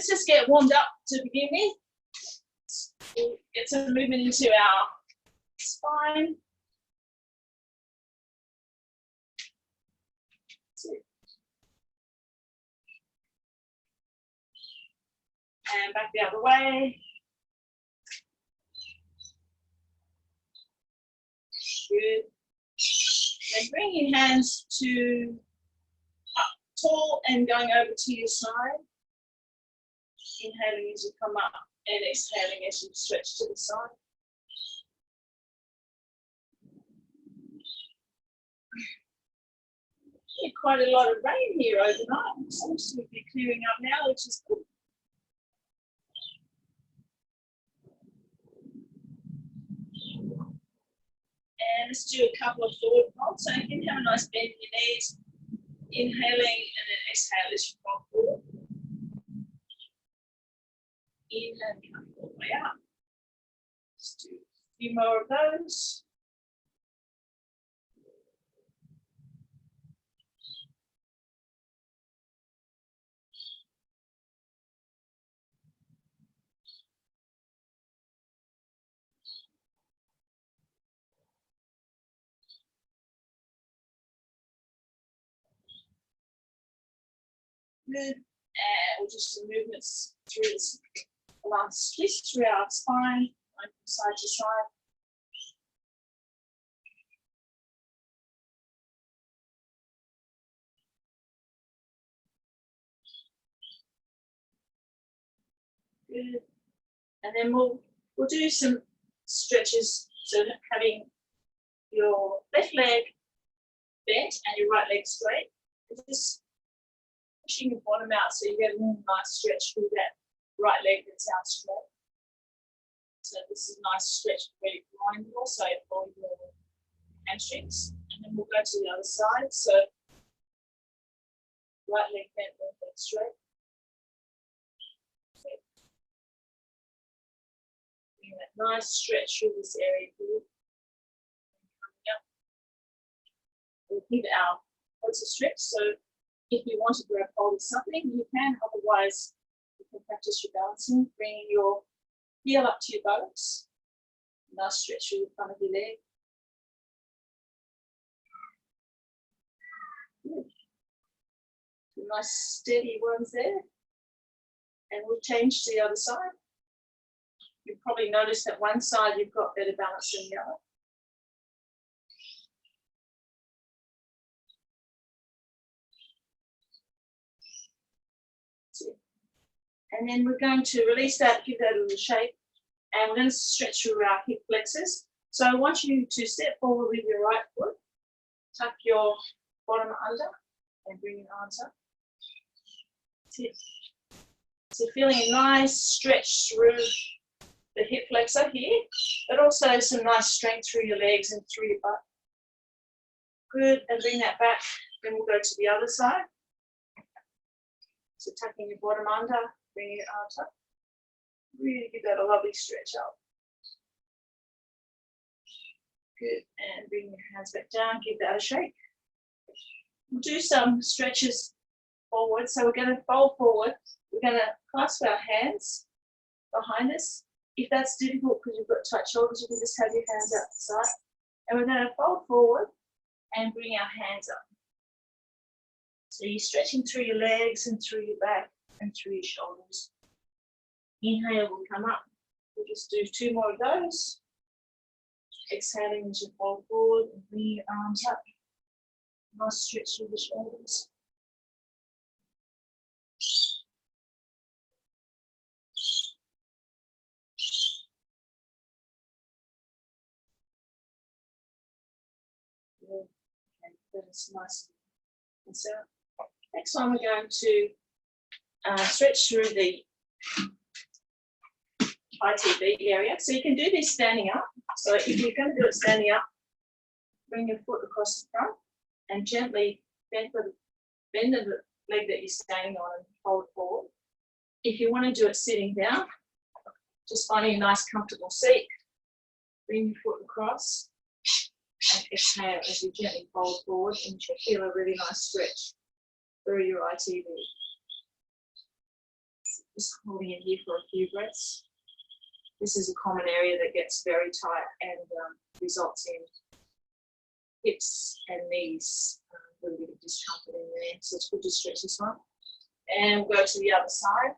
let's just get warmed up to begin with. We'll get some movement into our spine. And back the other way. Good. And bring your hands to up tall and going over to your side. Inhaling as you come up and exhaling as you stretch to the side. Yeah, quite a lot of rain here overnight. It seems to be clearing up now, which is good. And let's do a couple of forward folds. So you can have a nice bend in your knees. Inhaling and then exhale as you fold forward. Inhale and come all the way up. Let's do a few more of those. Good. And we'll do some movements through this last twist through our spine, from side to side. Good. And then we'll do some stretches. So having your left leg bent and your right leg straight. Just pushing your bottom out so you get a really nice stretch through that right leg that's out straight. So this is a nice stretch for your groin, but also for your hamstrings. And then we'll go to the other side. So right leg bent, left leg straight. Okay. Bring that nice stretch through this area here. Coming up. We'll give our quads a stretch. So if you want to grab hold of something, you can. Otherwise, you can practice your balancing, bringing your heel up to your buttocks. Nice stretch through the front of your leg. Good. Some nice steady ones there. And we'll change to the other side. You'll probably notice that one side you've got better balance than the other. And then we're going to release that, give that a little shake, and we're going to stretch through our hip flexors. So I want you to step forward with your right foot, tuck your bottom under, and bring your arms up. So feeling a nice stretch through the hip flexor here, but also some nice strength through your legs and through your butt. Good, and bring that back. Then we'll go to the other side. So tucking your bottom under, bring your arms up. Really give that a lovely stretch up. Good, and bring your hands back down, give that a shake. We'll do some stretches forward. So we're going to fold forward. We're going to clasp our hands behind us. If that's difficult because you've got tight shoulders, you can just have your hands out the side. And we're going to fold forward and bring our hands up. So you're stretching through your legs and through your back and through your shoulders. Inhale will come up. We'll just do 2 more of those. Exhaling as you fold forward and bring your arms up. Nice stretch through the shoulders. Good. Okay, that is nice. And so next one we're going to stretch through the ITB area. So you can do this standing up. So if you're going to do it standing up, bring your foot across the front and gently bend the leg that you're standing on and fold it forward. If you want to do it sitting down, just finding a nice comfortable seat, bring your foot across and exhale as you gently fold forward, and you feel a really nice stretch through your ITB. Just holding it here for a few breaths. This is a common area that gets very tight and results in hips and knees, a little bit of discomfort in there. So it's good to stretch this one. And we'll go to the other side.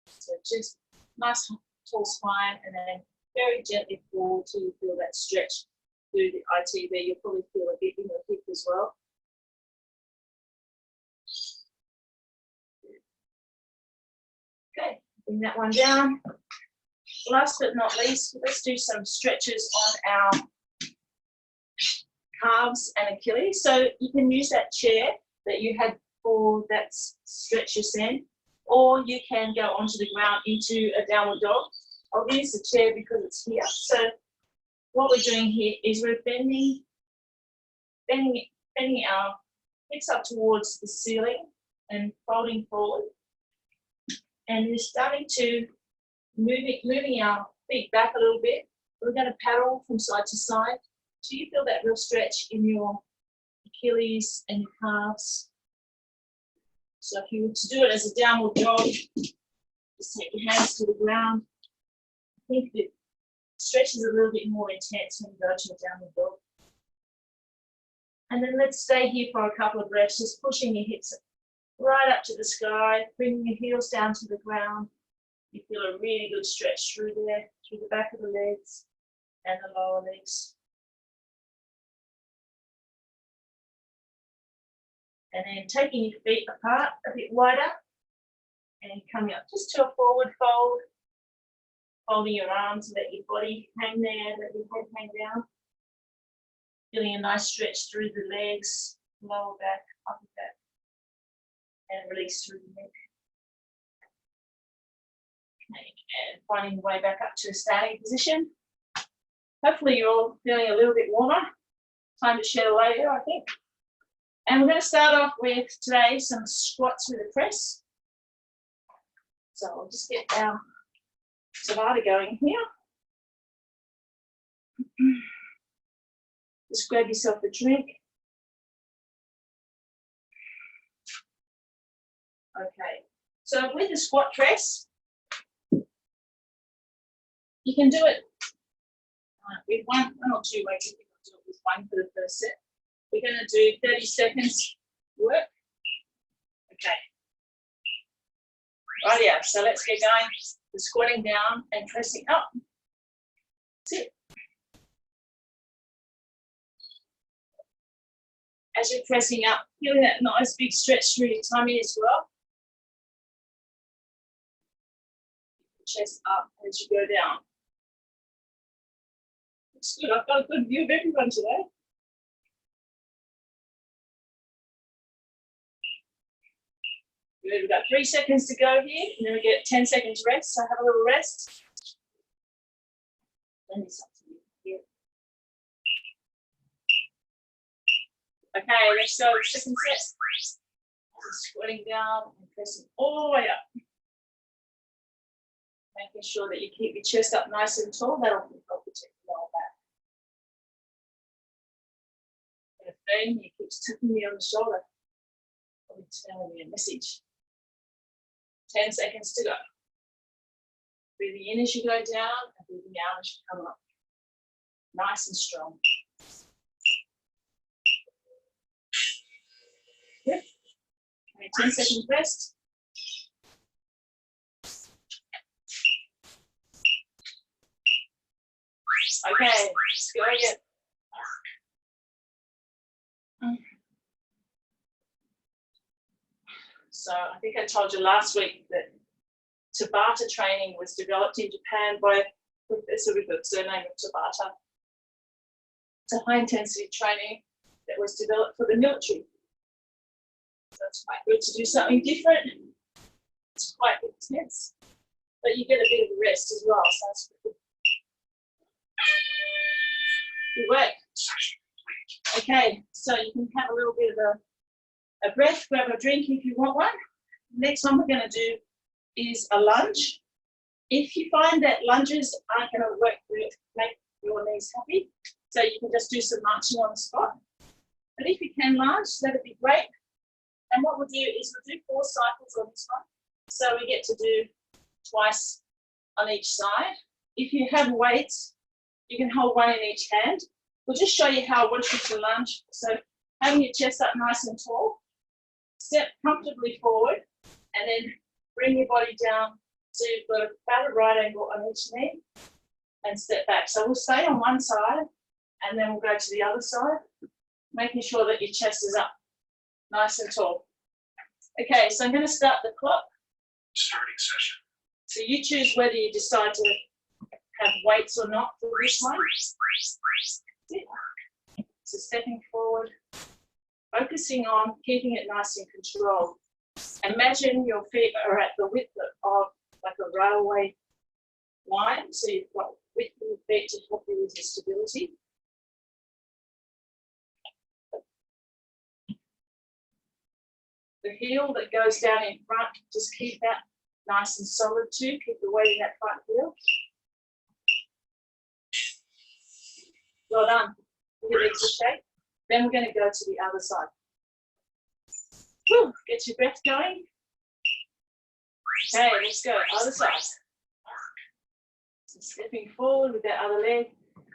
So just nice tall spine, and then very gently forward till you feel that stretch through the IT there. You'll probably feel a bit in your hip as well. Okay, bring that one down. Last but not least, let's do some stretches on our calves and Achilles. So you can use that chair that you had for that stretch just then, or you can go onto the ground into a downward dog. I'll use the chair because it's here. So what we're doing here is we're bending our hips up towards the ceiling and folding forward. And we're starting to moving our feet back a little bit. We're going to paddle from side to side till you feel that real stretch in your Achilles and your calves. So if you were to do it as a downward dog, just take your hands to the ground. I think the stretch is a little bit more intense when you go to a downward dog. And then let's stay here for a couple of breaths, just pushing your hips right up to the sky, bringing your heels down to the ground. You feel a really good stretch through there, through the back of the legs and the lower legs. And then taking your feet apart a bit wider and coming up just to a forward fold, folding your arms, let your body hang there, let your head hang down. Feeling a nice stretch through the legs, lower back, upper back, and release through the neck. Okay, and finding the way back up to a standing position. Hopefully you're all feeling a little bit warmer. Time to shed a layer, I think. And we're going to start off with today some squats with a press. So I'll just get our Tabata going here. Just grab yourself a drink. Okay, so with the squat press, you can do it with one or two ways. You can do it with one for the first set. We're going to do 30 seconds work. Okay. Rightio, so let's get going. We're squatting down and pressing up. That's it. As you're pressing up, feeling that nice big stretch through your tummy as well. Chest up as you go down. Looks good. I've got a good view of everyone today. Good. We've got 3 seconds to go here, and then we get 10 seconds rest. So have a little rest. Then it's up to you here. Okay, let's go. Second set. Squatting down and pressing all the way up. Making sure that you keep your chest up nice and tall. That'll help protect the lower back. And a thing, he keeps tapping me on the shoulder. Probably telling me a message. 10 seconds to go. Breathing in as you go down and breathing out as you come up. Nice and strong. Yep. Okay, 10 seconds rest. Okay, let's go again. So I think I told you last week that Tabata training was developed in Japan by a professor with the surname of Tabata. It's a high intensity training that was developed for the military. So it's quite good to do something different. It's quite intense, but you get a bit of a rest as well, so that's good. Good work. Okay, so you can have a little bit of a breath, grab a drink if you want one. Next one we're going to do is a lunge. If you find that lunges aren't going to work, make your knees happy, so you can just do some marching on the spot. But if you can lunge, that'd be great. And what we'll do is we'll do 4 cycles on this one. So we get to do twice on each side. If you have weights, you can hold one in each hand. We'll just show you how I want you to lunge. So having your chest up nice and tall, step comfortably forward, and then bring your body down so you've got about a right angle on each knee and step back. So we'll stay on one side and then we'll go to the other side, making sure that your chest is up nice and tall. Okay, so I'm going to start the clock. Starting session. So you choose whether you decide to have weights or not for this one. So stepping forward, focusing on keeping it nice and controlled. Imagine your feet are at the width of like a railway line, so you've got width of your feet to help you with your stability. The heel that goes down in front, just keep that nice and solid too. Keep the weight in that front heel. Well done. Your legs are shake. Then we're going to go to the other side. Whew, get your breath going. Okay, let's go. Other side. So stepping forward with that other leg,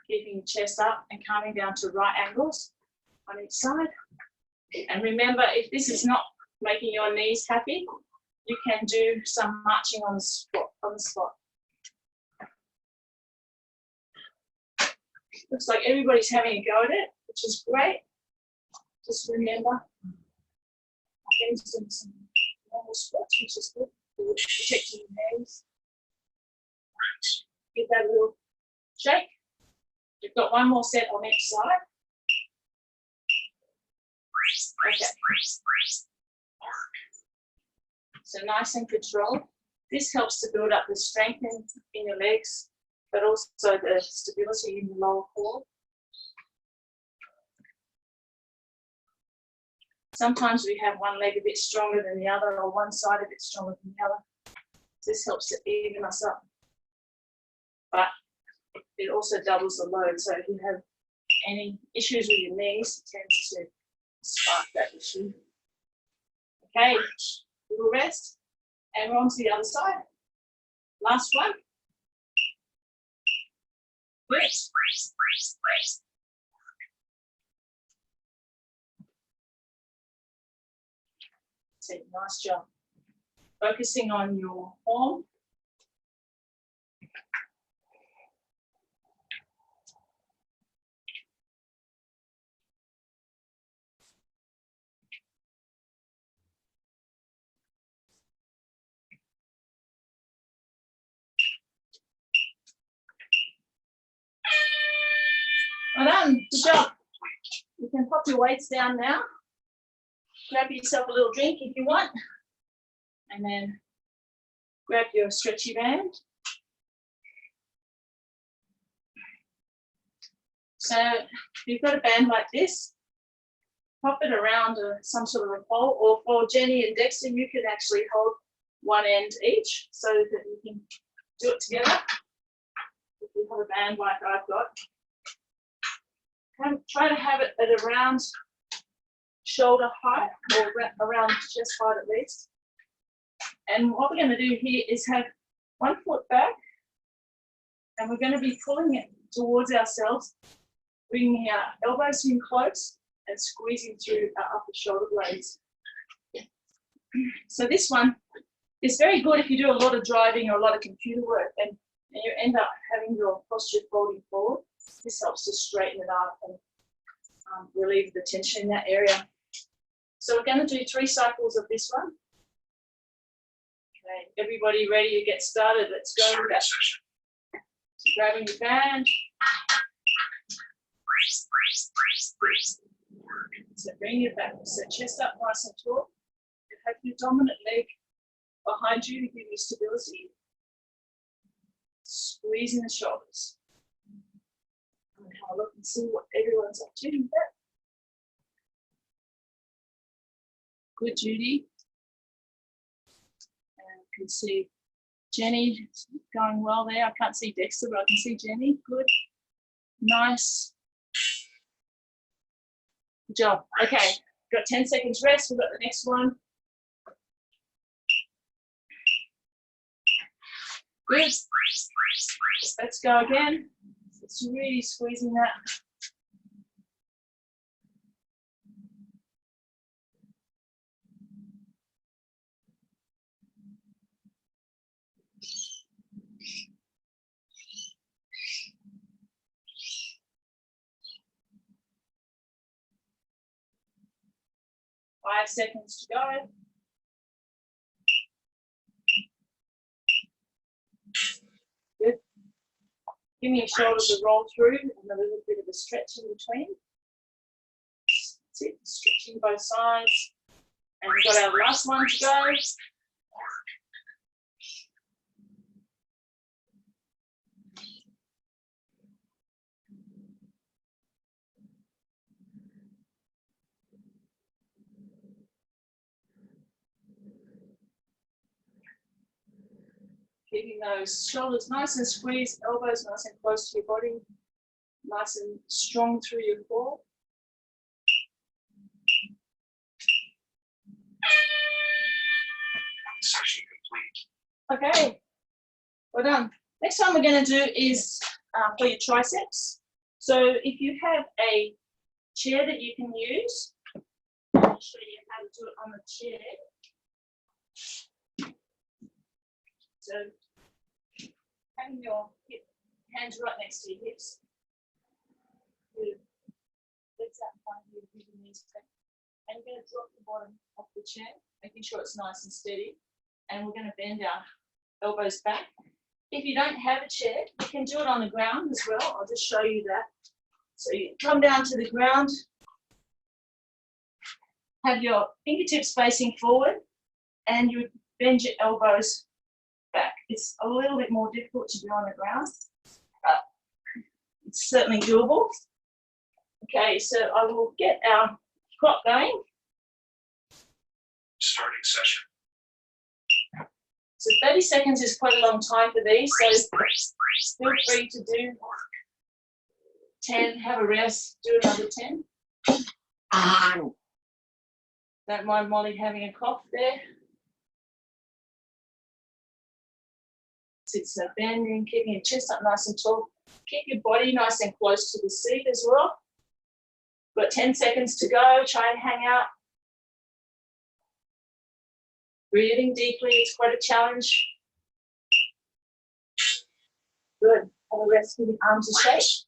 keeping your chest up and coming down to right angles on each side. And remember, if this is not making your knees happy, you can do some marching on the spot. Looks like everybody's having a go at it, which is great. Just remember, getting some normal squats, which is good for protecting your knees. Give that a little shake. You've got one more set on each side. Okay. So nice and controlled. This helps to build up the strength in your legs, but also the stability in the lower core. Sometimes we have one leg a bit stronger than the other, or one side a bit stronger than the other. This helps to even us up. But it also doubles the load. So if you have any issues with your knees, it tends to spark that issue. Okay, little rest. And we're on to the other side. Last one. Good. Nice job. Focusing on your form. Well done. Good job. You can pop your weights down now. Grab yourself a little drink if you want. And then grab your stretchy band. So if you've got a band like this, pop it around some sort of a pole, or for Jenny and Dexter, you can actually hold one end each so that you can do it together. If you have a band like I've got. Try to have it at around shoulder height, or around chest height at least. And what we're going to do here is have one foot back, and we're going to be pulling it towards ourselves, bringing our elbows in close and squeezing through our upper shoulder blades. So this one is very good if you do a lot of driving or a lot of computer work and you end up having your posture folding forward. This helps to straighten it up and relieve the tension in that area. So we're going to do 3 cycles of this one. Okay, everybody ready to get started? Let's go with that. So grabbing your band. So bring your back, so chest up nice and tall. You have your dominant leg behind you to give you stability. Squeezing the shoulders. And have a look and see what everyone's up to with that. Good, Judy. And you can see Jenny going well there. I can't see Dexter, but I can see Jenny. Good. Nice. Good job. Okay, Got 10 seconds rest. We've got the next one. Good. Let's go again. It's really squeezing that. Five seconds to go. Good. Give me your shoulders to roll through and a little bit of a stretch in between. That's it, stretching both sides. And we've got our last one to go. Keeping those shoulders nice and squeezed, elbows nice and close to your body, nice and strong through your core. Session complete. Okay, well done. Next one we're going to do is for your triceps. So if you have a chair that you can use, I'll show you how to do it on the chair. So having your hands right next to your hips. Good. Legs out in front of you, with your knees back. And you're going to drop the bottom of the chair, making sure it's nice and steady. And we're going to bend our elbows back. If you don't have a chair, you can do it on the ground as well. I'll just show you that. So you come down to the ground, have your fingertips facing forward, and you bend your elbows back. It's a little bit more difficult to do on the ground, but it's certainly doable. Okay, so I will get our clock going. Starting session. So 30 seconds is quite a long time for these, so feel free to do 10, have a rest, do another 10. Don't mind Molly having a cough there. It's bending, keeping your chest up nice and tall. Keep your body nice and close to the seat as well. Got 10 seconds to go, try and hang out. Breathing deeply, it's quite a challenge. Good, have a rest, give the arms a shake.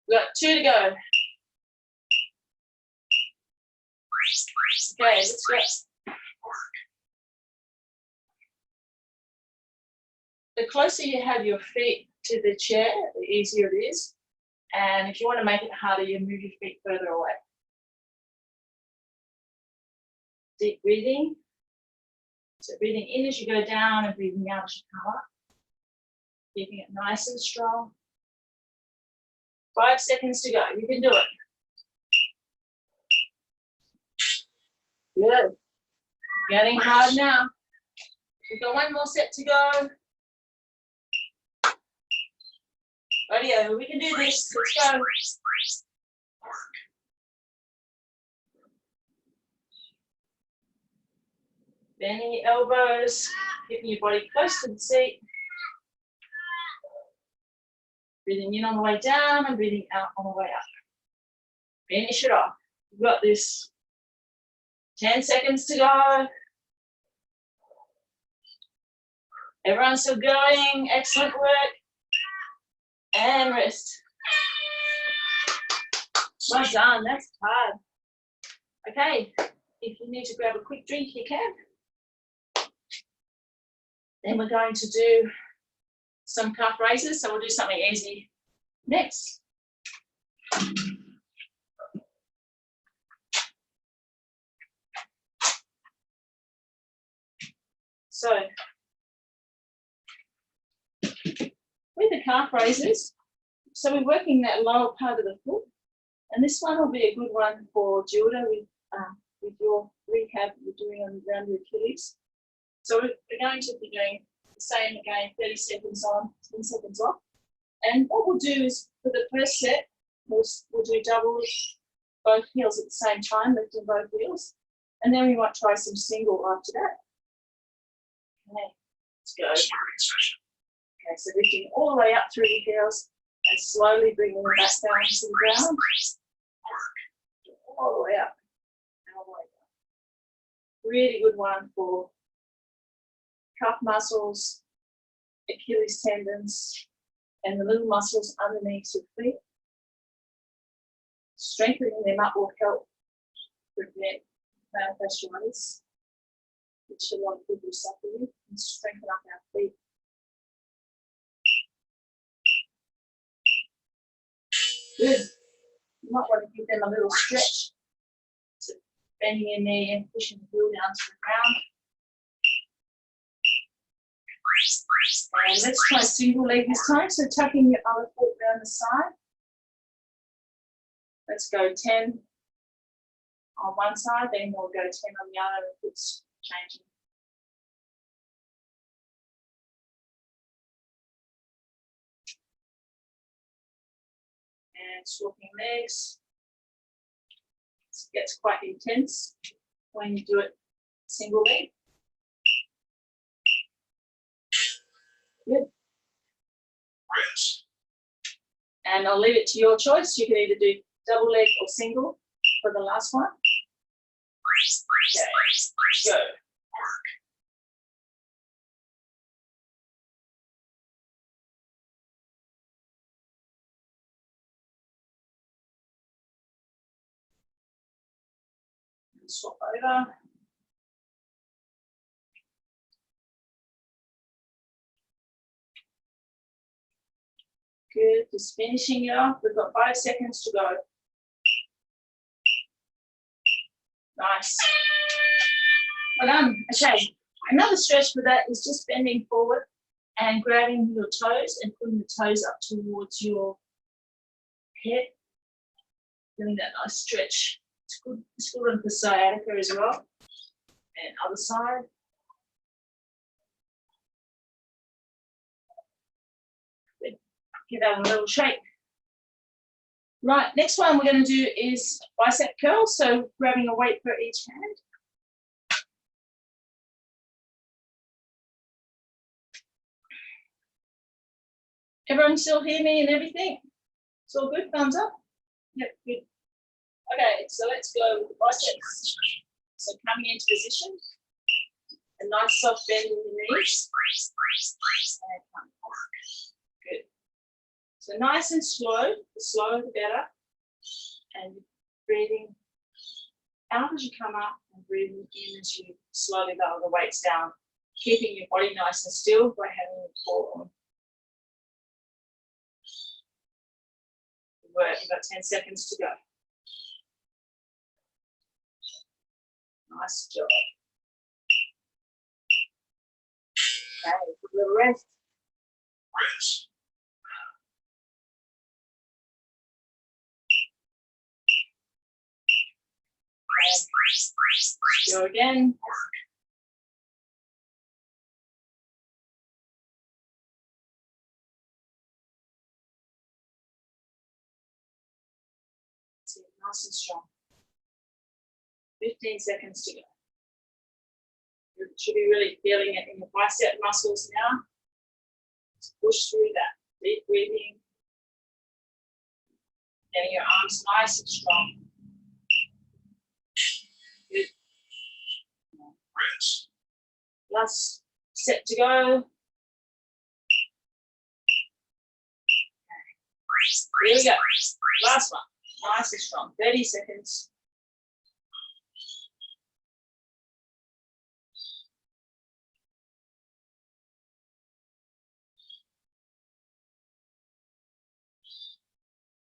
We've got 2 to go. Okay, let's go. The closer you have your feet to the chair, the easier it is. And if you want to make it harder, you move your feet further away. Deep breathing. So breathing in as you go down and breathing out as you come up. Keeping it nice and strong. 5 seconds to go. You can do it. Good. Getting hard now. We've got one more set to go. Rightio, we can do this. Let's go. Bending your elbows, keeping your body close to the seat. Breathing in on the way down and breathing out on the way up. Finish it off. You've got this. 10 seconds to go. Everyone's still going. Excellent work. And rest. Well done. That's hard. Okay. If you need to grab a quick drink, you can. Then we're going to do some calf raises, so we'll do something easy next. So, with the calf raises, so we're working that lower part of the foot, and this one will be a good one for Gilda with your rehab you're doing around your Achilles. So we're going to be doing the same again, 30 seconds on, 10 seconds off. And what we'll do is, for the first set, we'll do doubles both heels at the same time, lifting both heels. And then we might try some single after that. Okay, let's go. Starting session. Okay, so lifting all the way up through the heels and slowly bringing them back down to the ground. All the way up and all the way down. Really good one for calf muscles, Achilles tendons, and the little muscles underneath your feet. Strengthening them up will help prevent plantar fasciitis, which a lot of people suffer with, and strengthen up our feet. Good. You might want to give them a little stretch. So bending your knee and pushing the heel down to the ground. And let's try single leg this time. So tucking your other foot down the side. Let's go 10 on one side, then we'll go 10 on the other if it's changing. And swapping legs. It gets quite intense when you do it single leg. Good. Rest. And I'll leave it to your choice. You can either do double leg or single for the last one. Okay, go. And swap over. Good, just finishing it off. We've got 5 seconds to go. Nice. Well done. Okay, another stretch for that is just bending forward and grabbing your toes and putting the toes up towards your head. Doing that nice stretch. It's good on the sciatica as well. And other side. Give that one a little shake. Right, next one we're going to do is bicep curls. So grabbing a weight for each hand. Everyone still hear me and everything? It's all good? Thumbs up? Yep, good. Okay, so let's go with the biceps. So coming into position. A nice soft bend in the knees. And come forward. Good. So nice and slow, the slower the better. And breathing out as you come up and breathing in as you slowly lower the weights down. Keeping your body nice and still by having your core on. Good work, you've got 10 seconds to go. Nice job. Okay, a little rest. Rest. Go again. Nice and strong. 15 seconds to go. You should be really feeling it in the bicep muscles now. Just push through that. Deep breathing. Getting your arms nice and strong. Good. Rest. Last set to go. Here we go. Last one. Nice and strong. 30 seconds.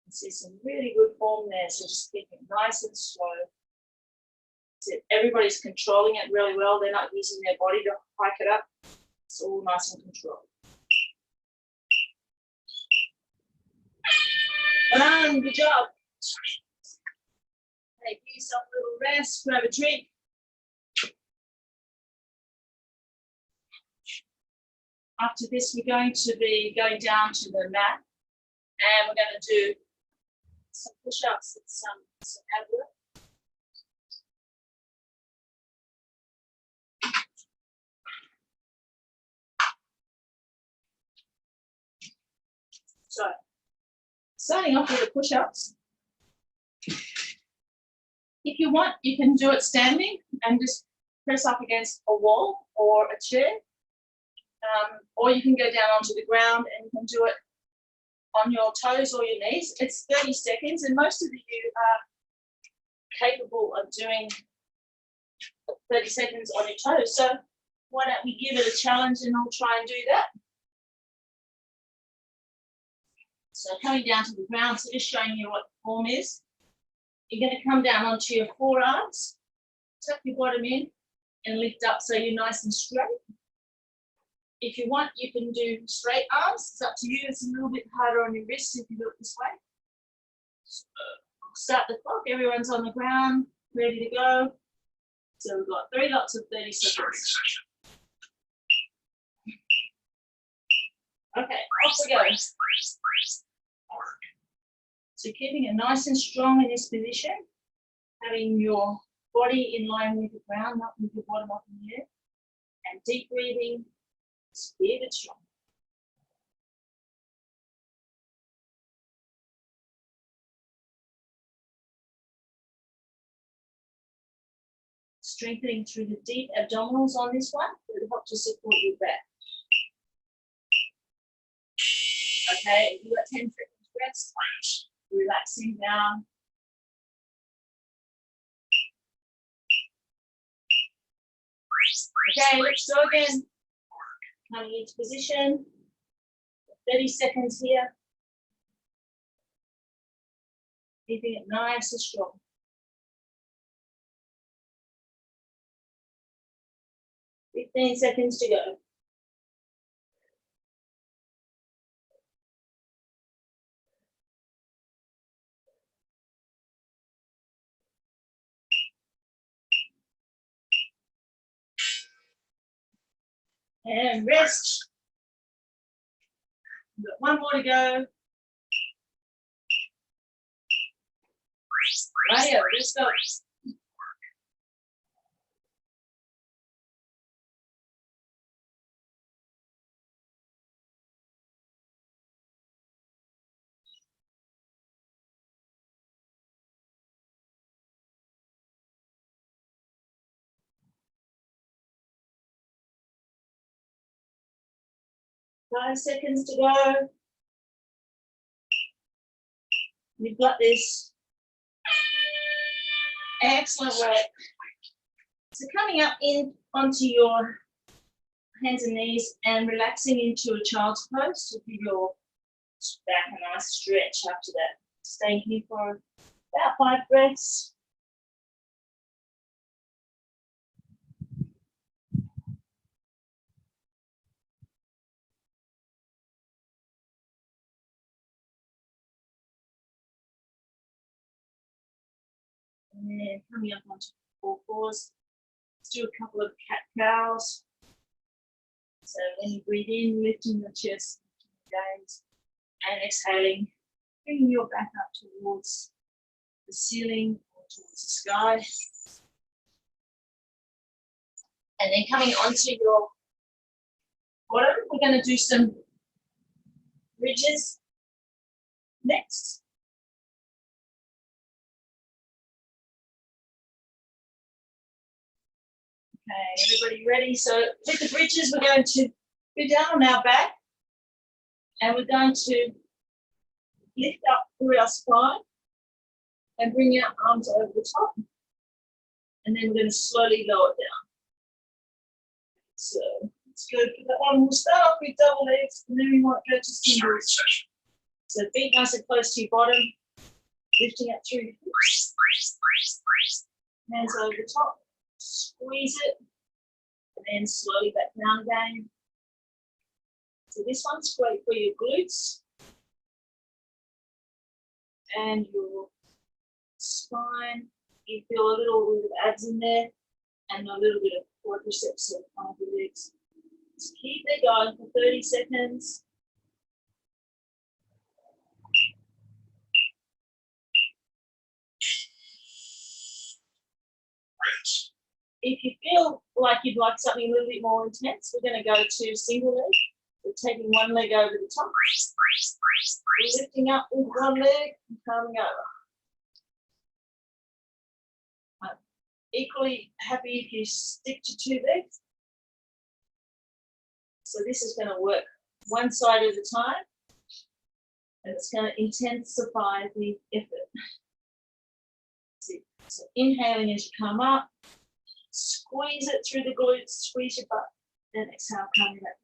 You see some really good form there. So just keep it nice and slow. Everybody's controlling it really well. They're not using their body to hike it up. It's all nice and controlled. Well done, good job. Okay, give yourself a little rest, grab a drink. After this, we're going to be going down to the mat and we're going to do some push-ups and some ab work. So, starting off with the push-ups. If you want, you can do it standing and just press up against a wall or a chair. Or you can go down onto the ground and you can do it on your toes or your knees. It's 30 seconds and most of you are capable of doing 30 seconds on your toes. So why don't we give it a challenge and I'll try and do that. So coming down to the ground, so just showing you what the form is. You're going to come down onto your forearms, tuck your bottom in and lift up so you're nice and straight. If you want, you can do straight arms. It's up to you. It's a little bit harder on your wrists if you do it this way. So start the clock. Everyone's on the ground, ready to go. So we've got 3 lots of 30 seconds. Okay, off we go. So keeping it nice and strong in this position, having your body in line with the ground, not with your bottom up in the air, and deep breathing, speed and strong. Strengthening through the deep abdominals on this one will help to support your back. Okay, you got 10 seconds rest. Relaxing down. Okay, let's go again. Coming into position. 30 seconds here. Keeping it nice and strong. Fifteen seconds to go. And rest. We've got 1 more to go. Right, let's go. Five seconds to go. You've got this. Excellent work. So coming up in onto your hands and knees and relaxing into a child's pose to give your back a nice stretch after that. Stay here for about 5 breaths. And then coming up onto 4 fours. Let's do a couple of cat-cows. So when you breathe in, lifting the chest, lifting the gaze, and exhaling, bringing your back up towards the ceiling or towards the sky. And then coming onto your bottom, we're going to do some ridges next. Okay, everybody ready? So with the bridges, we're going to go down on our back and we're going to lift up through our spine and bring our arms over the top. And then we're going to slowly lower it down. So let's go for that one. We'll start off with double legs and then we might go to singles. So feet nice and close to your bottom, lifting up through the hips. Hands over the top. Squeeze it, and then slowly back down again. So this one's great for your glutes and your spine. You feel a little bit of abs in there and a little bit of quadriceps on the legs. Just keep it going for 30 seconds. if you feel like you'd like something a little bit more intense, we're going to go to single leg. We're taking one leg over the top, lifting up with one leg and coming over. I'm equally happy if you stick to two legs. So this is going to work one side at a time, and it's going to intensify the effort. So inhaling as you come up, squeeze it through the glutes, squeeze your butt, then exhale, coming back.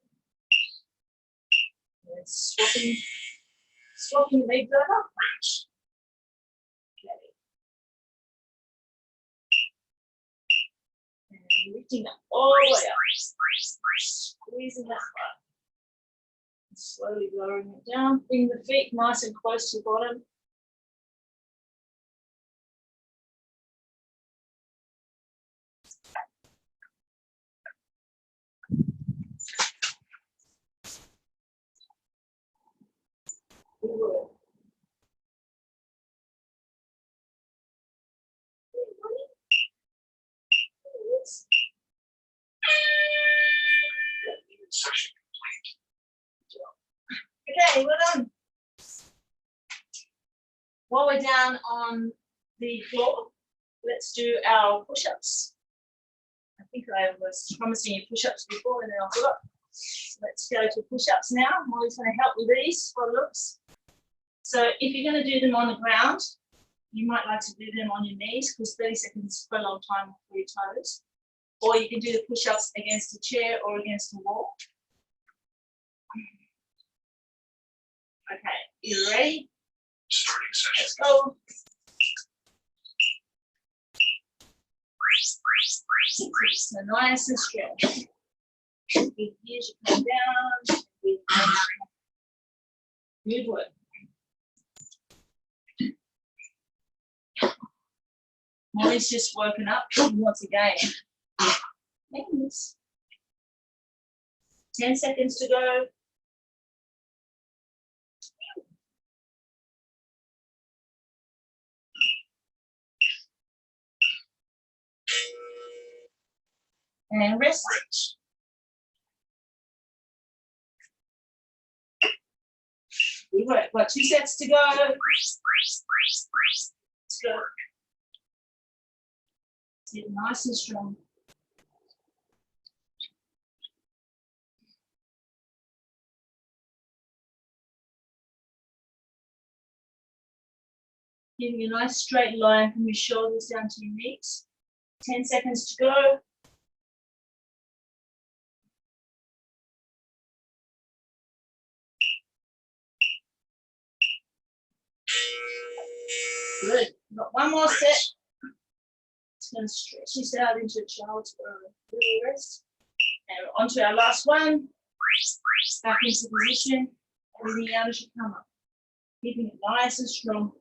And swapping legs over. Okay. And lifting up all the way up. Squeezing that butt. And slowly lowering it down. Bring the feet nice and close to the bottom. Good. Session complete. Okay, well done. While we're down on the floor, let's do our push-ups. I think I was promising you push-ups before and then I forgot. Let's go to push-ups now. Molly's going to help with these for looks. So if you're going to do them on the ground, you might like to do them on your knees because 30 seconds is quite a long time for your toes. Or you can do the push-ups against a chair or against a wall. Okay, you ready? Starting session. Let's go. So nice and strong. Big ears, you come down. Good work. Molly's just woken up once again. Thanks. 10 seconds to go. And rest. Good work. Got 2 sets to go. Let's go. Sit nice and strong. Giving a nice straight line from your shoulders down to your knees. 10 seconds to go. Good. Got one more set. It's going to stretch this out into a child's little rest. And onto our last one. Back into position. Breathing out as you come up. Keeping it nice and strong.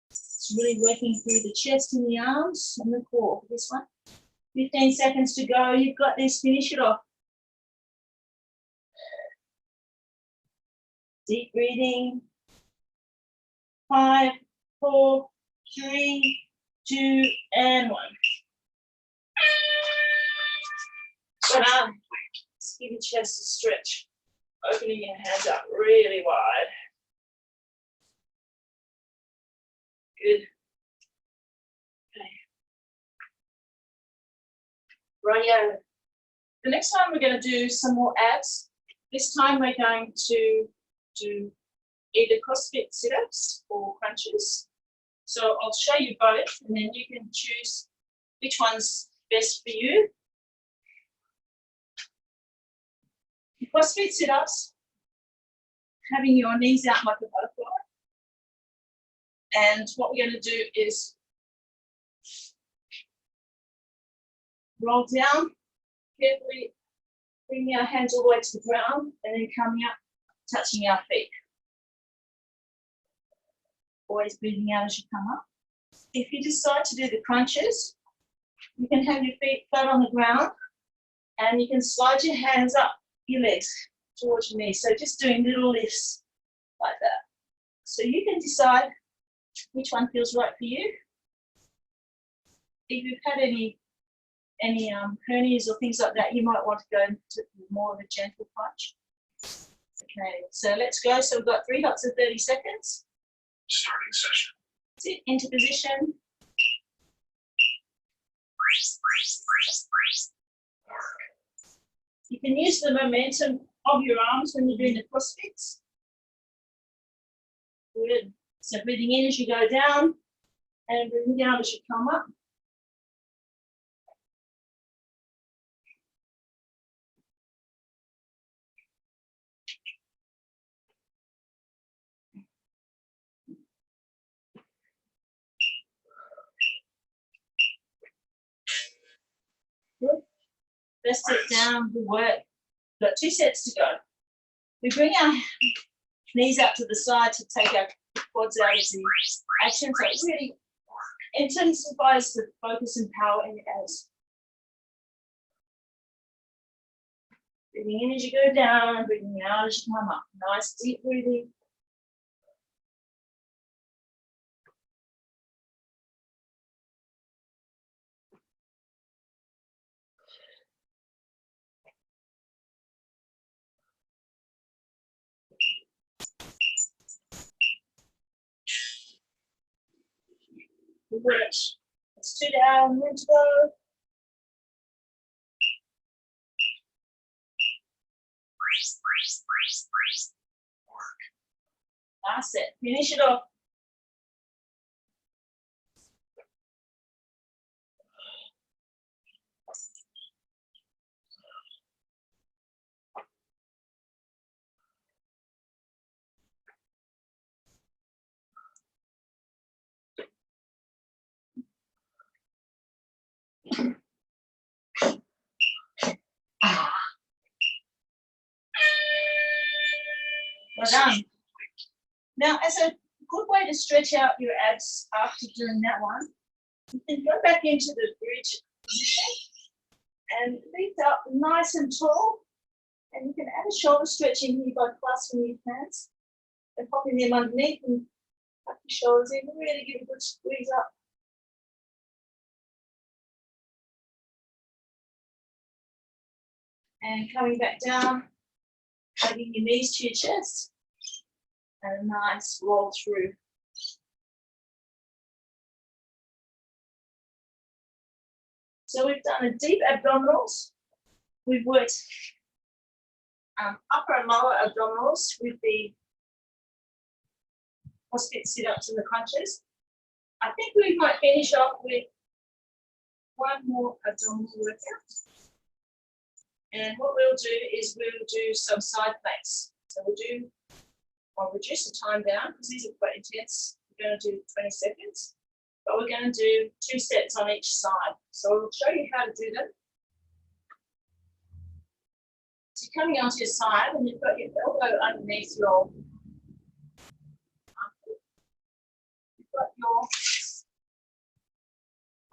It's really working through the chest and the arms and the core for this one. 15 seconds to go. You've got this. Finish it off. Deep breathing. 5, 4, 3, 2, and 1. Well done. Just give your chest a stretch. Opening your hands up really wide. Good. Okay. Rightio. The next time we're going to do some more abs. This time we're going to do either CrossFit sit-ups or crunches. So I'll show you both and then you can choose which one's best for you. CrossFit sit-ups, having your knees out like a butterfly. And what we're going to do is roll down, carefully bring our hands all the way to the ground and then coming up, touching our feet. Always breathing out as you come up. If you decide to do the crunches, you can have your feet flat on the ground and you can slide your hands up your legs towards your knees. So just doing little lifts like that. So you can decide which one feels right for you. If you've had any hernias or things like that, you might want to go into more of a gentle punch. Okay, so let's go. So we've got 3 dots of 30 seconds. Starting session. Sit into position. You can use the momentum of your arms when you're doing the crossfits. Good. So breathing in as you go down and breathing down as you come up. Good. Best step down, good work. We've got 2 sets to go. We bring our knees out to the side to take our quads out of the action. So it really intensifies the focus and power in your abs. Breathing in as you go down, breathing out as you come up. Nice deep breathing. Good work. Let's 2 down, 1 to go. Last set. Finish it off. Well done. Now, as a good way to stretch out your abs after doing that one, you can go back into the bridge position and lift up nice and tall. And you can add a shoulder stretch in here by clasping your hands and popping them underneath and tuck your shoulders in. Really give a good squeeze up. And coming back down, hugging your knees to your chest. And a nice roll through. So we've done a deep abdominals. We've worked upper and lower abdominals with the CrossFit sit-ups and the crunches. I think we might finish off with one more abdominal workout. And what we'll do is we'll do some side planks. So I'll reduce the time down because these are quite intense. We're going to do 20 seconds, but we're going to do 2 sets on each side. So I'll show you how to do them. So you're coming onto your side and you've got your elbow underneath your armpit. You've got your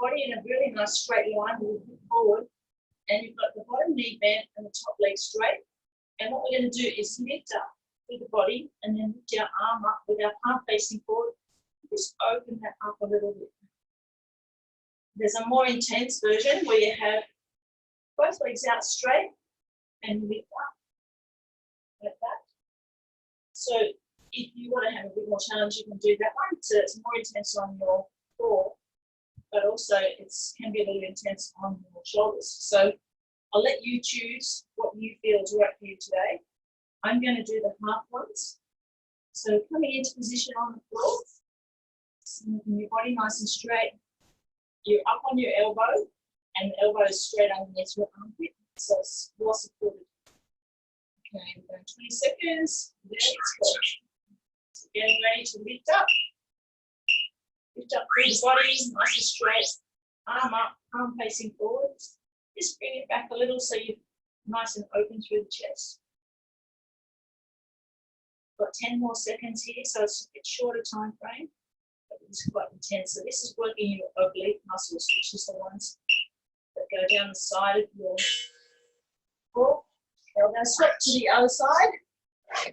body in a really nice straight line, moving forward, and you've got the bottom knee bent and the top leg straight. And what we're going to do is lift up with the body and then lift our arm up with our palm facing forward. Just open that up a little bit. There's a more intense version where you have both legs out straight and lift up like that. So if you want to have a bit more challenge, you can do that one. So it's more intense on your core, but also it can be a little intense on your shoulders. So I'll let you choose what you feel is right for you today. I'm going to do the half ones. So coming into position on the floor, making your body nice and straight. You're up on your elbow, and the elbow is straight underneath your armpit, so it's well supported. Okay, we're going 20 seconds. Let's go. So getting ready to lift up. Lift up through the body, nice and straight. Arm up, arm facing forward. Just bring it back a little so you're nice and open through the chest. Got 10 more seconds here, so it's a bit shorter time frame, but it's quite intense. So this is working your oblique muscles, which is the ones that go down the side of your core. Now we're going to swap to the other side. Try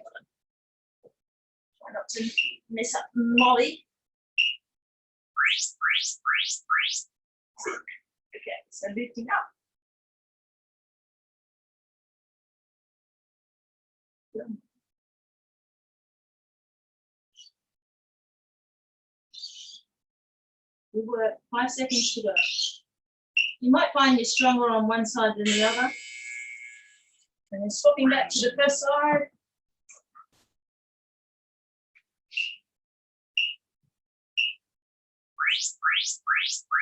not to mess up Molly. Okay, so lifting up. We work 5 seconds to go. You might find you're stronger on one side than the other. And then swapping back to the first side.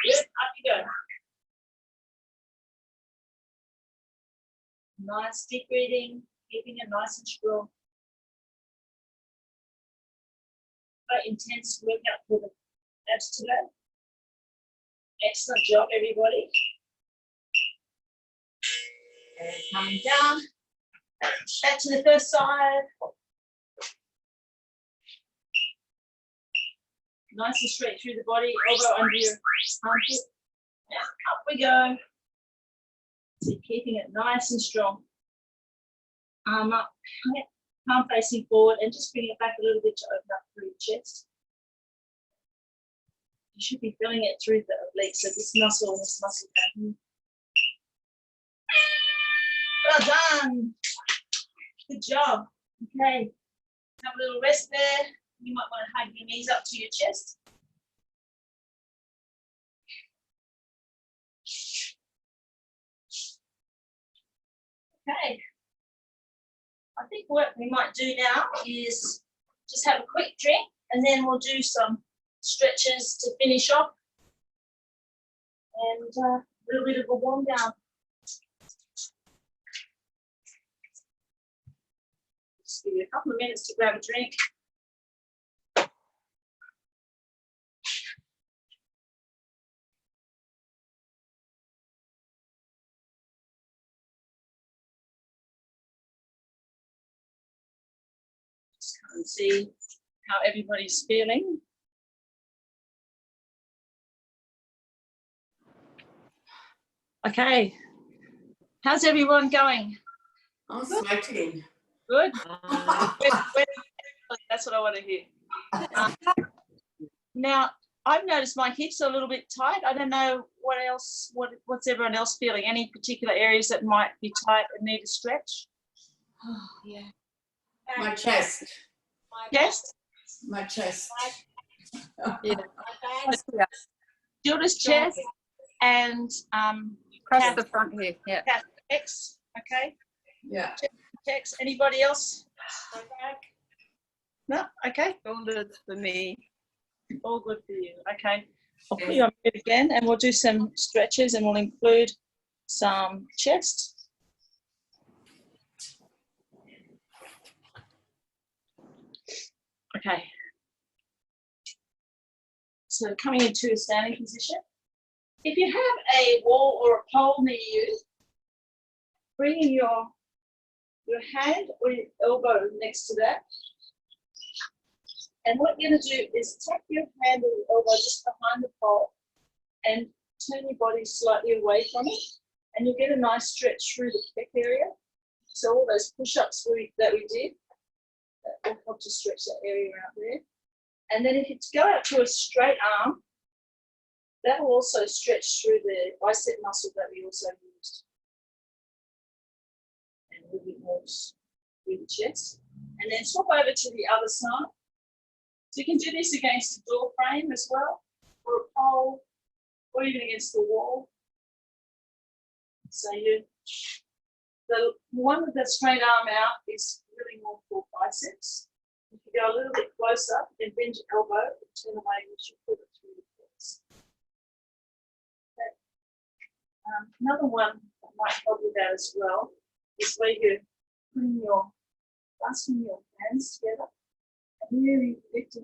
Good, up you go. Nice deep breathing, keeping it nice and strong. Quite intense workout for the abs today. Excellent job, everybody. And coming down. Back to the first side. Nice and straight through the body, elbow under your armpit. Now up we go. So keeping it nice and strong. Arm up, palm facing forward, and just bring it back a little bit to open up through your chest. You should be feeling it through the obliques, so this muscle and this muscle down here. Well done. Good job. Okay. Have a little rest there. You might want to hug your knees up to your chest. Okay. I think what we might do now is just have a quick drink and then we'll do some stretches to finish off and a little bit of a warm down. Just give you a couple of minutes to grab a drink. Just come and see how everybody's feeling. Okay, how's everyone going? I'm sweating. Good. That's what I want to hear. Now, I've noticed my hips are a little bit tight. I don't know what else. What's everyone else feeling? Any particular areas that might be tight and need a stretch? Oh, yeah. My chest. Yes. My chest. Yeah. Gilda's chest and Across the front here. Yeah. X. Okay. Yeah. X. Anybody else? No. Okay. All good for me. All good for you. Okay. I'll put you on mute again, and we'll do some stretches, and we'll include some chest. Okay. So coming into a standing position. If you have a wall or a pole near you, bring in your hand or your elbow next to that. And what you're going to do is tuck your hand or your elbow just behind the pole and turn your body slightly away from it. And you'll get a nice stretch through the pec area. So all those push-ups that we did, that will help to stretch that area out there. And then if you go out to a straight arm, that will also stretch through the bicep muscle that we also used. And a little bit more through the chest. And then swap over to the other side. So you can do this against the door frame as well, or a pole, or even against the wall. So the one with the straight arm out is really more for biceps. If you go a little bit closer, then bend your elbow and turn away, and you should put it through the quads. Okay. Another one that might help with that as well is where you're clasping your hands together and really lifting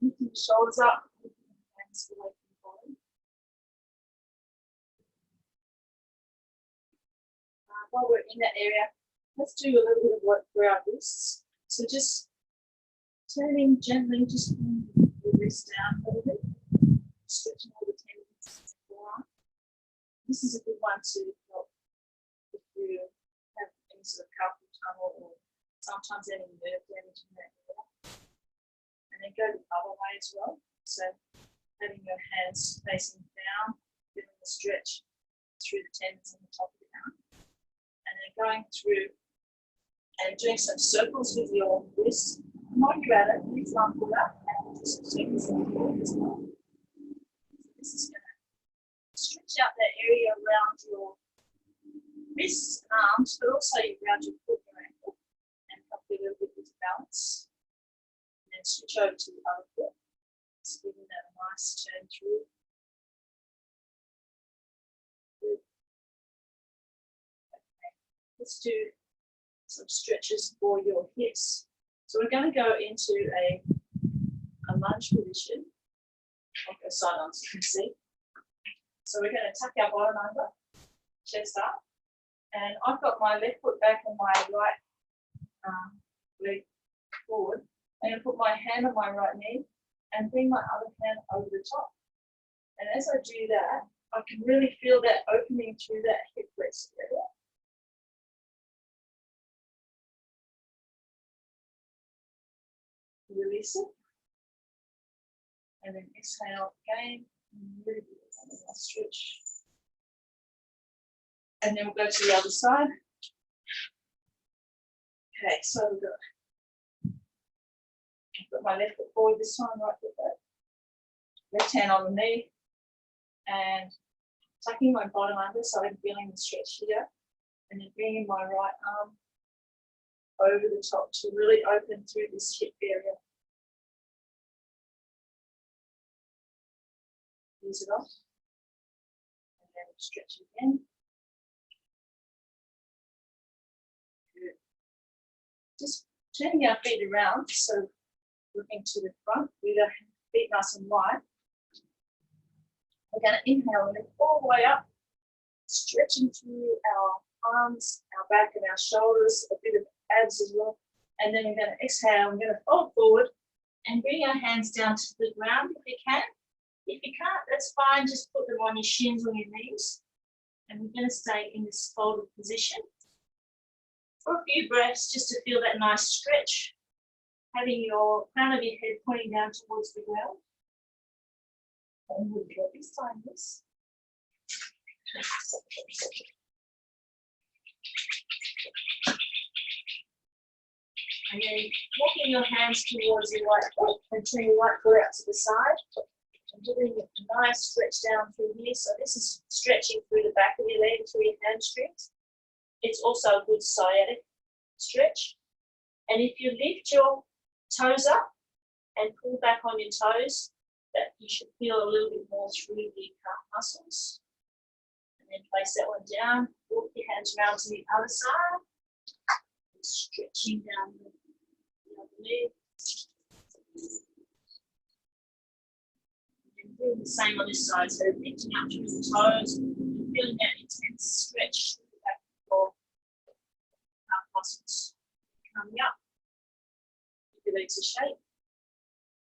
the shoulders up, lifting the hands away from the body. While we're in that area, let's do a little bit of work for our wrists. So just turning gently, just bring your wrist down a little bit, stretching all the tendons in the forearm. This is a good one to help if you have any sort of carpal tunnel or sometimes any nerve damage in that area. And then go the other way as well. So having your hands facing down, feeling the stretch through the tendons on the top of the arm. And then going through and doing some circles with your wrists. While you're at it, please not pull up and do some circles on the floor as well. This is going to stretch out that area around your wrists and arms, but also around your foot and your ankle, and help you a little bit with balance. And then switch over to the other foot. Just giving that a nice turn through. Good. Okay. Let's do some stretches for your hips. So we're going to go into a lunge position. I'll go side on so you can see. So we're going to tuck our bottom under, chest up, and I've got my left foot back and my right leg forward. I'm going to put my hand on my right knee and bring my other hand over the top. And as I do that, I can really feel that opening through that hip rest area. Release it. And then exhale again. Really good. Stretch. And then we'll go to the other side. Okay, so we've got, put my left foot forward this time, right foot back. Left hand on the knee. And tucking my bottom under so I'm feeling the stretch here. And then bringing my right arm over the top to really open through this hip area. Ease it off. And then stretch again. Good. Just turning our feet around, so looking to the front with our feet nice and wide. We're going to inhale and lift all the way up, stretching through our arms, our back and our shoulders, a bit of abs as well. And then we're going to exhale. We're going to fold forward and bring our hands down to the ground if you can. If you can't, that's fine. Just put them on your shins or your knees. And we're going to stay in this folded position for a few breaths just to feel that nice stretch. Having your crown of your head pointing down towards the ground. And we'll go this time, this. And then walking your hands towards your right foot and turn your right foot out to the side. And giving it a nice stretch down through here. So this is stretching through the back of your leg, through your hamstrings. It's also a good sciatic stretch. And if you lift your toes up and pull back on your toes, that you should feel a little bit more through the calf muscles. And then place that one down, walk your hands around to the other side, and stretching down the other leg. And doing the same on this side, so lifting up through the toes, and feeling that intense stretch through the back of your calf muscles. Coming up, keep your legs a shape.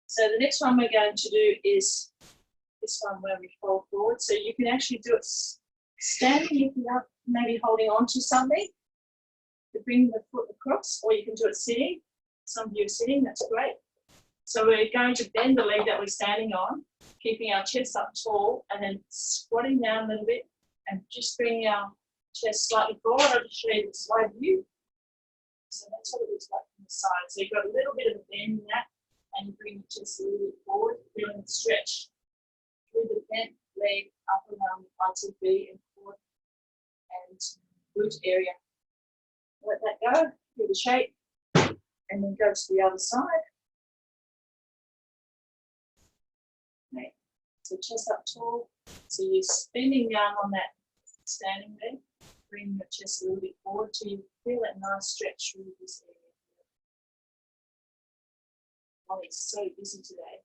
So the next one we're going to do is this one where we fold forward. So you can actually do it standing if you're maybe holding on to something to bring the foot across, or you can do it sitting. Some of you are sitting, that's great. So we're going to bend the leg that we're standing on, keeping our chest up tall, and then squatting down a little bit and just bringing our chest slightly forward. I'll just show you the side view. So that's what it looks like from the side. So you've got a little bit of a bend in that. And you bring the chest a little bit forward, feeling the stretch through the bent leg up around the ITB and quad and glute area. Let that go, feel the shape, and then go to the other side. Okay. So chest up tall. So you're bending down on that standing leg, bring your chest a little bit forward till you feel that nice stretch through this area. Oh, it's so busy today.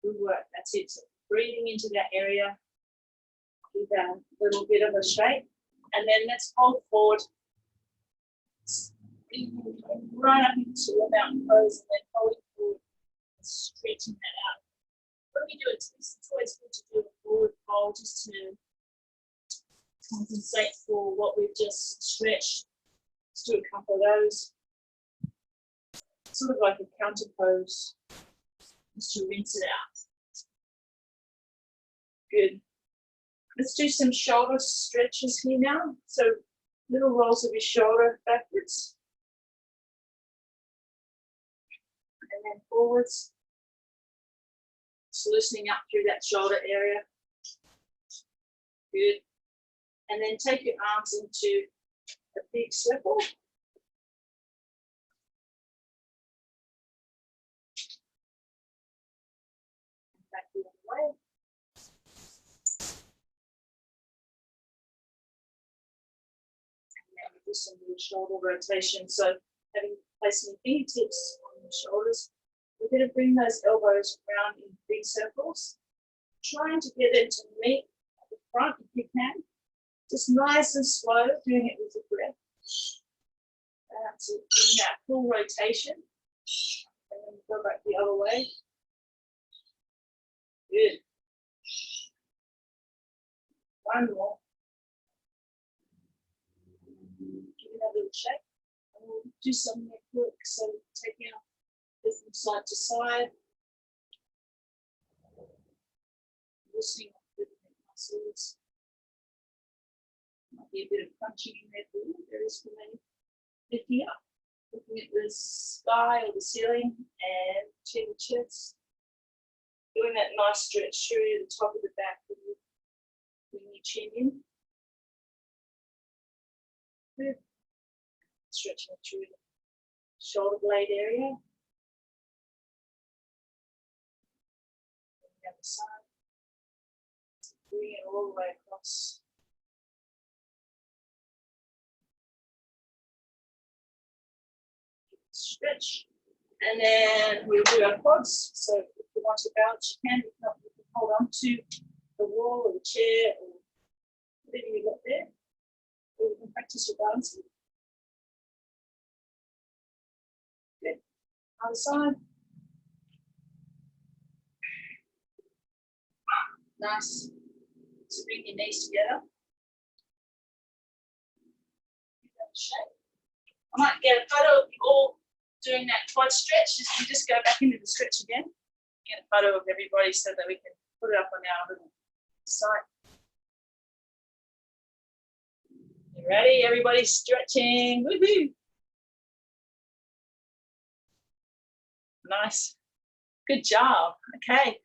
Good work. That's it. So breathing into that area. Give that a little bit of a shape. And then let's hold forward. Right up into your mountain pose and then holding forward and stretching that out. When we do it, it's always good to do a forward fold just to compensate for what we've just stretched. Let's do a couple of those. sort of like a counter pose, just to rinse it out. Good. Let's do some shoulder stretches here now. So little rolls of your shoulder backwards. And then forwards. Just loosening up through that shoulder area. Good. And then take your arms into a big circle. Back the other way. And then we do some little shoulder rotation. So having placing your fingertips on your shoulders, we're going to bring those elbows around in big circles, trying to get it to meet at the front if you can. Just nice and slow, doing it with your breath. That's it, doing that full rotation. And then go back the other way. Good. One more. Give it a little shake. And we'll do some neck work. So taking our head from side to side. Loosening up the neck muscles. Might be a bit of crunching in there for you. There is for me. Lifting up. Looking at the sky or the ceiling and chin to chest. Doing that nice stretch through the top of the back when you bring your chin in. Good. Stretching through the shoulder blade area. The other side. Bring it all the way across. Stretch. And then we'll do our quads. So if you want to bounce, you can. If not, you can hold on to the wall or the chair or whatever you got there. Or you can practice your balancing. Good. Other side. Nice. So bring your knees together. Give that a shake. I might get a photo of you all doing that quad stretch. You just go back into the stretch again. Get a photo of everybody so that we can put it up on our little site. You ready? Everybody's stretching. Woohoo! Nice. Good job. Okay.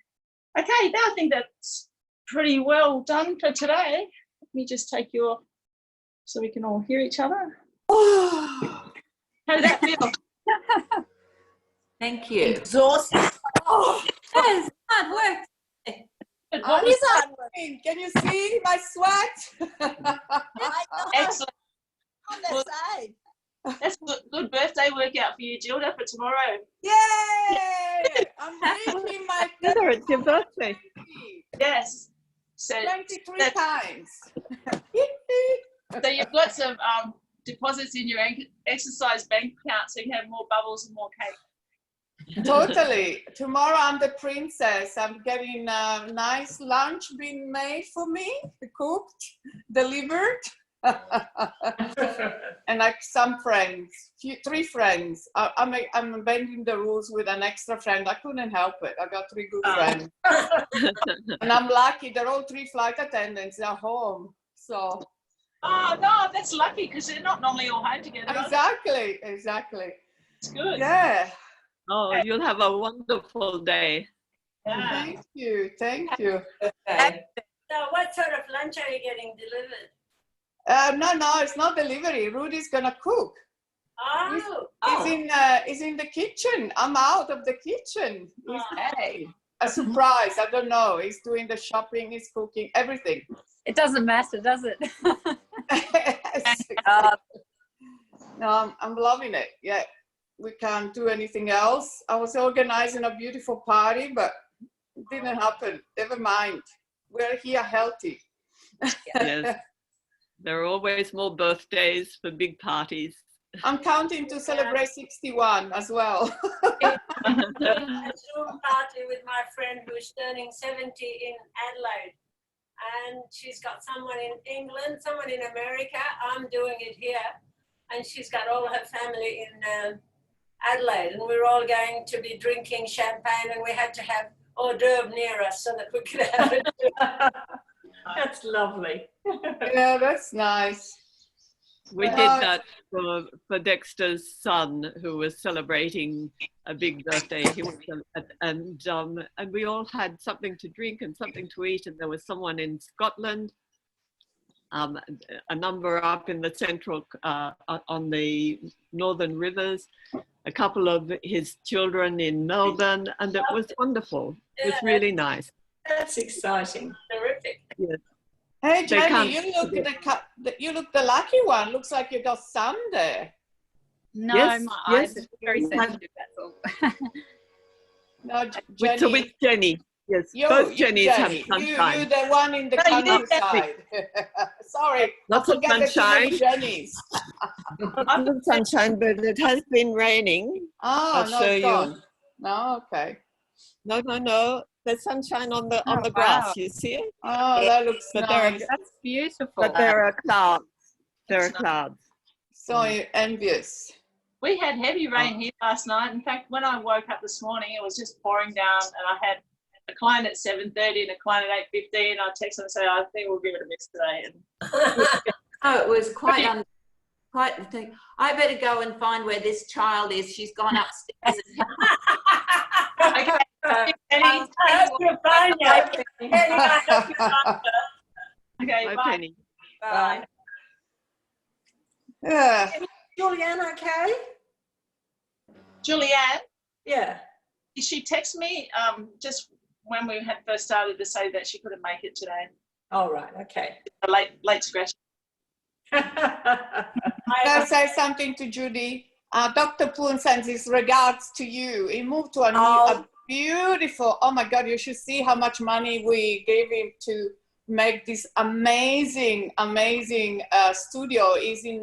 Okay, now I think that's pretty well done for today. Let me just take you off so we can all hear each other. How did that feel? Thank you. Exhausted. Oh, yes, hard work. Good. What What is was that? that? Can you see my sweat? I know. Excellent. On the side. That's good birthday workout for you, Gilda, for tomorrow. Yay! I'm reaching my Heather, it's your birthday. Yes. So 23 times. so you've got some deposits in your exercise bank account so you can have more bubbles and more cake. Totally. Tomorrow I'm the princess. I'm getting a nice lunch being made for me, cooked, delivered. And like some friends, three friends. I'm bending the rules with an extra friend. I couldn't help it. I got three good friends. And I'm lucky. They're all three flight attendants. They're home. So. Oh, no, that's lucky because they're not normally all home together. Exactly. Exactly. It's good. Yeah. Oh, you'll have a wonderful day. Yeah. Thank you. Thank you. So what sort of lunch are you getting delivered? No, it's not delivery. Rudy's gonna cook. Oh, He's in the kitchen. I'm out of the kitchen. He's Hey. a surprise. I don't know. He's doing the shopping. He's cooking everything. It doesn't matter, does it? No, I'm loving it. Yeah, we can't do anything else. I was organizing a beautiful party, but it didn't happen. Never mind. We're here healthy. Yes. There are always more birthdays for big parties. I'm counting to celebrate 61 as well. a Zoom party with my friend who's turning 70 in Adelaide. And she's got someone in England, someone in America. I'm doing it here. And she's got all her family in Adelaide, and we were all going to be drinking champagne, and we had to have hors d'oeuvre near us so that we could have it. That's lovely. Yeah, that's nice. We did Well, that for Dexter's son, who was celebrating a big birthday. He was, and we all had something to drink and something to eat. And there was someone in Scotland, a number up in the central, on the northern rivers, a couple of his children in Melbourne, and it was wonderful. It was really nice. That's exciting. Terrific. Yes. hey, They Jenny, can't you look the lucky one. Looks like you got sun there. No, Yes, my yes. eyes are very sensitive, that's all. No, So Jenny. with Jenny, yes, You, both you, Jennys Jenny, have you sunshine. the one in the No, you didn't get countryside. Sorry, Lots I of forget there's too many sunshine. Jennys. Lots of sunshine, but it has been raining. Oh, I'll no, show it's you. gone. No, okay. No. There's sunshine on the Oh, grass. wow. You see it? Oh, that looks But there are nice. That's beautiful. But there are clouds. There are clouds. So envious. We had heavy rain here last night. In fact, when I woke up this morning, it was just pouring down, and I had a client at 7:30 and a client at 8:15. I texted them and said, I think we'll give it a miss today. And Oh, it was quite the thing. I better go and find where this child is. She's gone upstairs. okay, Penny, I hope you find it. I hope you find her. Okay, Bye, bye. Penny. Bye. Yeah. Julianne, okay? Julianne, Yeah. she texted me just when we had first started to say that she couldn't make it today. All right. Okay. A late scratch. Can I say something to Judy? Dr. Poon sends his regards to you. He moved to a beautiful, oh my God, you should see how much money we gave him to make this amazing studio. Is in